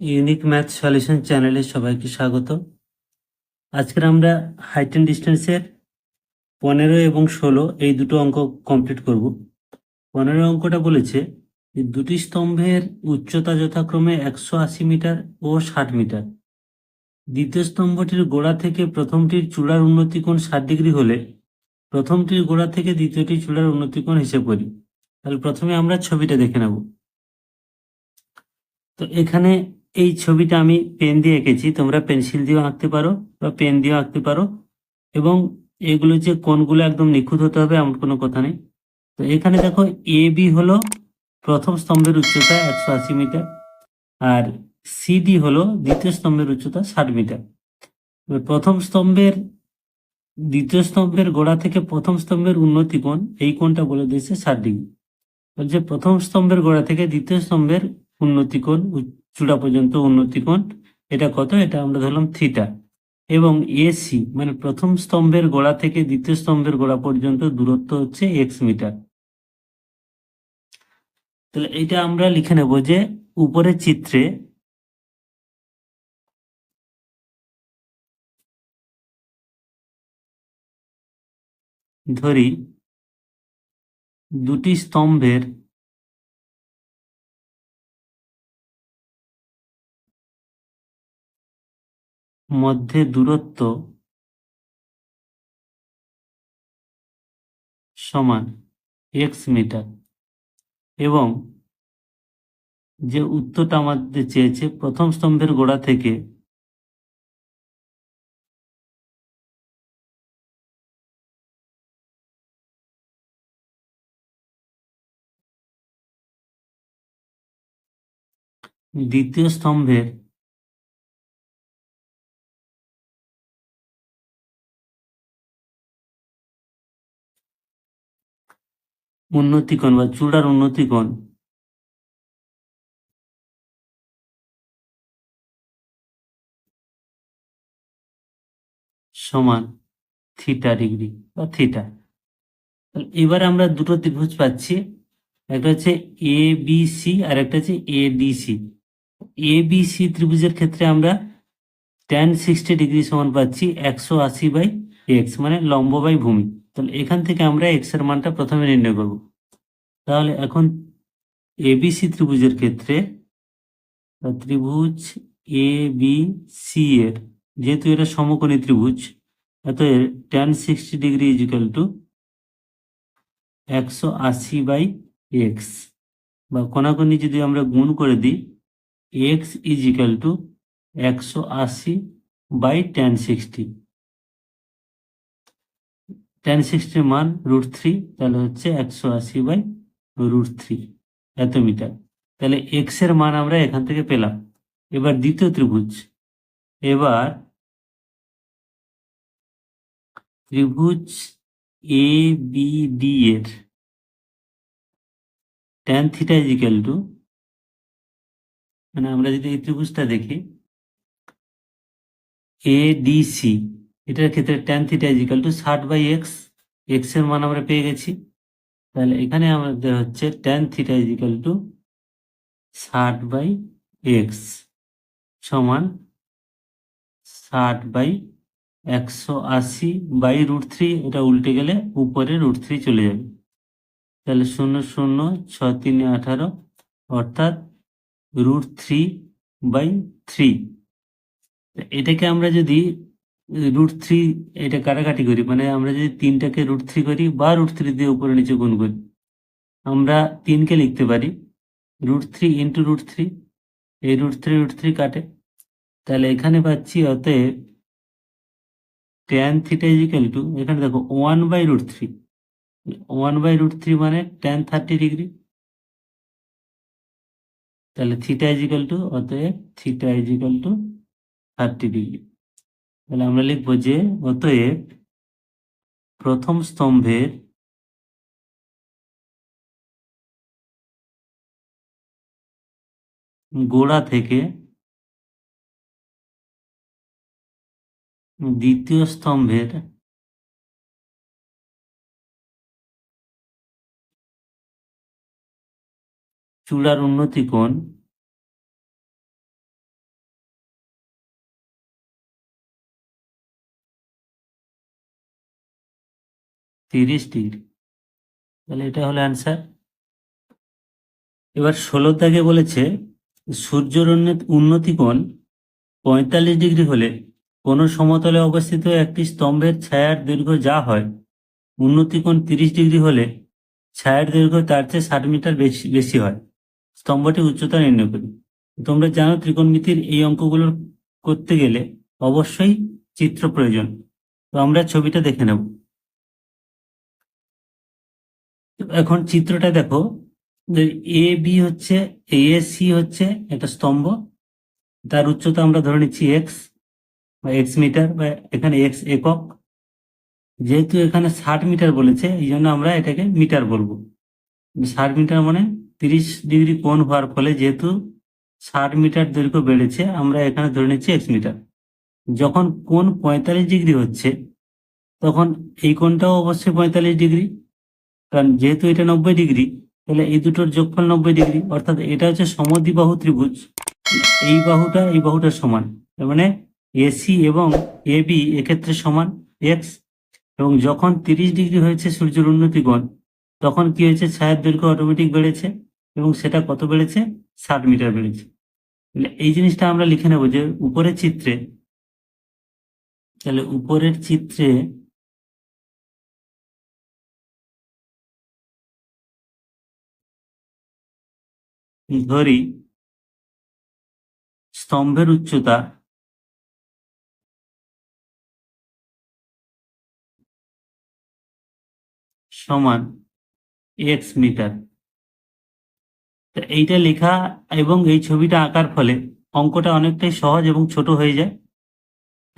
Unique math solution চ্যানেলে সবাইকে স্বাগত। আজকের আমরা হাইট অ্যান্ড ডিস্টেন্সের 15 এবং 16 এই দুটো অঙ্ক কমপ্লিট করব। 15 অঙ্কটা বলেছে যে দুটি স্তম্ভের উচ্চতা যথাক্রমে 180 মিটার ও 60 মিটার। দ্বিতীয় স্তম্ভটির গোড়া থেকে প্রথমটির চূড়ার উন্নতিকোণ 60 ডিগ্রি হলে প্রথমটির গোড়া থেকে দ্বিতীয়টির চূড়ার উন্নতিকোণ হিসেব করি। তাহলে প্রথমে আমরা ছবিটা দেখে নেব। তো এখানে এই ছবিটা আমি পেন দিয়ে এঁকেছি, তোমরা পেন্সিল দিয়েও আঁকতে পারো বা পেন দিয়েও আঁকতে পারো, এবং এগুলো যে কোণগুলো একদম নিখুঁত হতে হবে এমন কোনো কথা নেই। তো এখানে দেখো এ বি হলো প্রথম স্তম্ভের উচ্চতা 180 মিটার, আর সিডি হলো দ্বিতীয় স্তম্ভের উচ্চতা 60 মিটার। এবার প্রথম স্তম্ভের দ্বিতীয় স্তম্ভের গোড়া থেকে প্রথম স্তম্ভের উন্নতি কোণ, এই কোণটা বলে দিয়েছে 60 ডিগ্রি। বলছে প্রথম স্তম্ভের গোড়া থেকে দ্বিতীয় স্তম্ভের উন্নতি কোণ, চূড়া পর্যন্ত উন্নতি কোণ, এটা কত? এটা আমরা ধরলাম থিটা। এবং এসি মানে প্রথম স্তম্ভের গোড়া থেকে দ্বিতীয় স্তম্ভের গোড়া পর্যন্ত দূরত্ব হচ্ছে এক্স মিটার। তাহলে এটা আমরা লিখে নেব যে উপরের চিত্রে ধরি দুটি স্তম্ভের মধ্যে দূরত্ব সমান এক্স মিটার, এবং যে উত্তরটা আমাদের চেয়েছে প্রথম স্তম্ভের গোড়া থেকে দ্বিতীয় স্তম্ভের উন্নতিকোণ বা চূড়ার উন্নতিকোণ সমান থিটা ডিগ্রি বা থিটা। এবার আমরা দুটো ত্রিভুজ পাচ্ছি, একটা হচ্ছে এ বি সি আর একটা হচ্ছে A D C. A B C ত্রিভুজের ক্ষেত্রে আমরা tan 60 ডিগ্রি সমান পাচ্ছি 180/x, মানে লম্ব বাই ভূমি। তাহলে এখান থেকে আমরা এক্স এর মানটা প্রথমে নির্ণয় করব। তাহলে এখন এবিসি ত্রিভুজের ক্ষেত্রে ত্রিভুজ এ বি সি এর, যেহেতু এটা সমকোণী ত্রিভুজ, অতএব tan 60 degree equal two 180/x, বা কোণাকুণি যদি আমরা গুণ করে দিই x is equal two 180/tan 60। tan 60 মান √3, তাহলে হচ্ছে 180/√3 এত মিটার। তাহলে x এর মান আমরা এখান থেকে পেলাম। এবার দ্বিতীয় ত্রিভুজ, এবার ত্রিভুজ এ বি ডি এর tan থিটা ইজিক্যাল টু, মানে আমরা যদি এই ত্রিভুজটা দেখি এ ডি সি, এটার ক্ষেত্রে tan theta equal to 60/x, x এর মান আমরা পেয়ে গেছি। তাহলে এখানে আমাদের হচ্ছে tan theta equal to 60/x সমান 60/180/√3, এটা উল্টে গেলে উপরে √3 চলে যাবে। তাহলে 0 0 6 3 18, অর্থাৎ √3/3। এটাকে আমরা যদি √3 এটা কাটাকাটি করি, মানে আমরা যদি 3টাকে √3 করি বা √3 দিয়ে উপরে নিচে গুণ করি, আমরা 3কে লিখতে পারি √3 ইন্টু √3, এই √3 কাটে। তাহলে এখানে পাচ্ছি অতএব tan থিটা ইজিক্যাল টু, এখানে দেখো 1/√3, 1/√3 মানে tan 30 ডিগ্রি। তাহলে থিটা ইজিক্যাল টু, অতএব থিটা ইজিক্যাল টু 30 ডিগ্রি। তাহলে আমরা লিখবো যে অতএব প্রথম স্তম্ভের গোড়া থেকে দ্বিতীয় স্তম্ভের চূড়ার উন্নতি কোণ 30 ডিগ্রি। তাহলে এটা হলো অ্যান্সার। এবার 16 দাগে বলেছে সূর্যের উন্নতি কোণ 45 ডিগ্রি হলে কোনো সমতলে অবস্থিত একটি স্তম্ভের ছায়ার দৈর্ঘ্য যা হয়, উন্নতি কোণ 30 ডিগ্রি হলে ছায়ার দৈর্ঘ্য তার চেয়ে 60 মিটার বেশি বেশি হয়। স্তম্ভটির উচ্চতা নির্ণয় করি। তোমরা জানো ত্রিকোণমিতির এই অঙ্কগুলো করতে গেলে অবশ্যই চিত্র প্রয়োজন। তো আমরা ছবিটা দেখে নেব। এখন চিত্রটা দেখো, এ বি হচ্ছে, এ সি হচ্ছে একটা স্তম্ভ, তার উচ্চতা আমরা ধরে নিচ্ছি এক্স বা এক্স মিটার, বা এখানে এক্স একক। যেহেতু এখানে 60 মিটার বলেছে, এই জন্য আমরা এটাকে মিটার বলবো। 60 মিটার মানে 30 ডিগ্রি কোণ হওয়ার ফলে যেহেতু 60 মিটার দৈর্ঘ্য বেড়েছে, আমরা এখানে ধরে নিচ্ছি এক্স মিটার। যখন কোণ 45 ডিগ্রি হচ্ছে, তখন এই কোণটাও অবশ্যই 45 ডিগ্রি, কারণ যেহেতু এটা 90 ডিগ্রি, তাহলে এই দুটোর যোগফল 90 ডিগ্রি, অর্থাৎ এটা হচ্ছে সমদ্বিবাহু ত্রিভুজ। এই বাহুটা এই বাহুটার সমান, তার মানে এসি এবং এ বি এক্ষেত্রে সমান এক্স। এবং যখন 30 ডিগ্রি হয়েছে সূর্যের উন্নতি কোণ, তখন কি হয়েছে, ছায়ার দৈর্ঘ্য অটোমেটিক বেড়েছে, এবং সেটা কত বেড়েছে, 60 মিটার বেড়েছে। তাহলে এই জিনিসটা আমরা লিখে নেব যে উপরের চিত্রে, তাহলে উপরের চিত্রে ধরি স্তম্ভের উচ্চতা সমান এক্স মিটার। তো এইটা লেখা এবং এই ছবিটা আঁকার ফলে অঙ্কটা অনেকটাই সহজ এবং ছোট হয়ে যায়।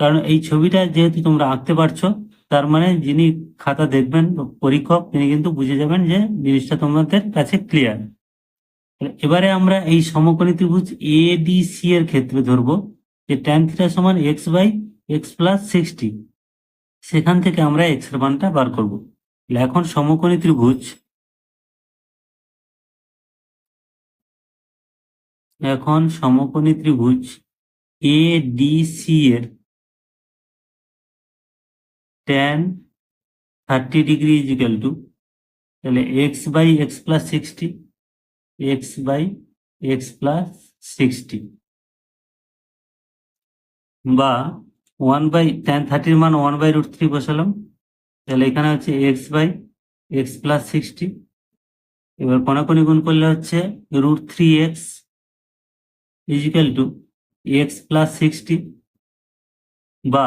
কারণ এই ছবিটা যেহেতু তোমরা আঁকতে পারছো, তার মানে যিনি খাতা দেখবেন পরীক্ষক, তিনি কিন্তু বুঝে যাবেন যে জিনিসটা তোমাদের কাছে ক্লিয়ার। এবারে আমরা এই সমকোণী ত্রিভুজ এডিসি এর ক্ষেত্রে ধরবো যে ট্যান থিটা সমান এক্স বাই এক্স প্লাস 60। সেখান থেকে আমরা এক্স এর মানটা বার করবো। এখন সমকোণী ত্রিভুজ, এখন সমকোণী ত্রিভুজ এডিসি এর ট্যান 30 ডিগ্রি ইজিক্যাল টু, তাহলে x by x plus 60, x by x plus 60, বা 1/tan30 মান 1/√3 বসালাম। তাহলে এখানে হচ্ছে এক্স বাই এক্স প্লাস 60। এবার কোণাকুণি গুণ করলে হচ্ছে √3x is equal two x plus 60, বা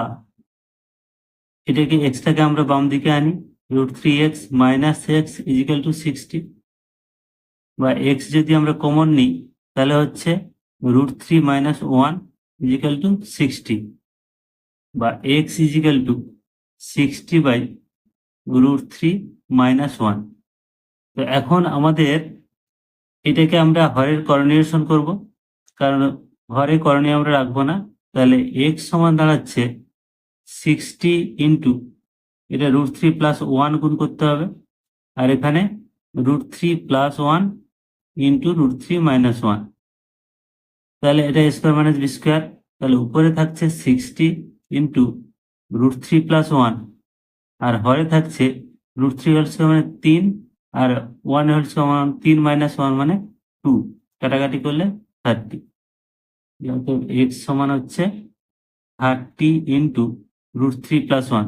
এটাকে এক্সটাকে আমরা বাম দিকে আনি, √3x minus x is equal two 60, বা এক্স যদি আমরা কমন নিই তাহলে হচ্ছে √3 মাইনাস 1 ইজিক্যাল টু 60, বা এক্স ইজিক্যাল টু 60/√3 মাইনাস 1। তো এখন আমাদের এটাকে আমরা হরের করণীয়সন করব, কারণ হরে করণীয় আমরা রাখবো না। তাহলে এক্স সমান দাঁড়াচ্ছে 60 ইন্টু, এটা √3 প্লাস 1 গুণ করতে হবে, আর এখানে √3 প্লাস 1 ইন্টু √3 মাইনাস 1। তাহলে এটা স্কোয়ার মাইনাস বি স্কোয়ার। তাহলে উপরে থাকছে 60 ইন্টু √3 প্লাস 1, আর হরে থাকছে √3 হোল স্কোয়ার মানে 3, আর 1 হোল স্কোয়ার মানে 3 মাইনাস 1 মানে 2, কাটাকাটি করলে 30। এক্স সমান হচ্ছে 30 ইন্টু √3 প্লাস 1।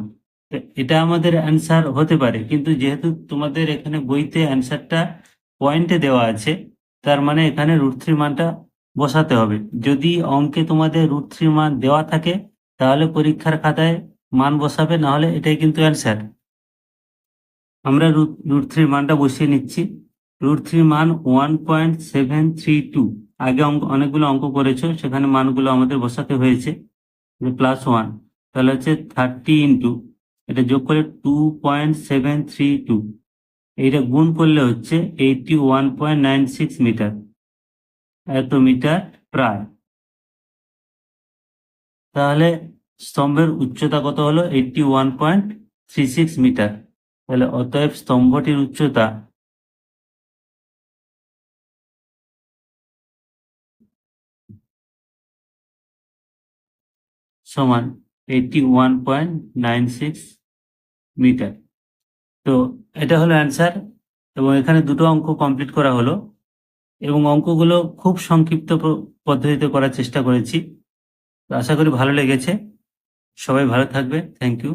এটা আমাদের অ্যান্সার হতে পারে, কিন্তু যেহেতু তোমাদের এখানে বইতে অ্যান্সারটা পয়েন্টে দেওয়া আছে, তার মানে এখানে √3 মানটা বসাতে হবে। যদি অঙ্কে তোমাদের √3 মান দেওয়া থাকে, তাহলে পরীক্ষার খাতায় মান বসাবে, না হলে এটাই কিন্তু অ্যান্সার। আমরা √3 মানটা বসিয়ে নিচ্ছি। √3 মান 1.732। আগে অনেকগুলো অঙ্ক করেছো, সেখানে মানগুলো আমাদের বসাতে হয়েছে, প্লাস 1। তাহলে হচ্ছে 30 ইন্টু, এটা যোগ করে 2.732, এইটা গুণ করলে হচ্ছে 81.96 মিটার, এত মিটার প্রায়। তাহলে স্তম্ভের উচ্চতা কত হলো, 81.36 মিটার। তাহলে অতএব স্তম্ভটির উচ্চতা সমান 81.96 মিটার। তো এটা হলো অ্যান্সার, এবং এখানে দুটো অঙ্ক কমপ্লিট করা হলো, এবং অঙ্কগুলো খুব সংক্ষিপ্ত পদ্ধতিতে করার চেষ্টা করেছি। তো আশা করি ভালো লেগেছে। সবাই ভালো থাকবে। Thank you.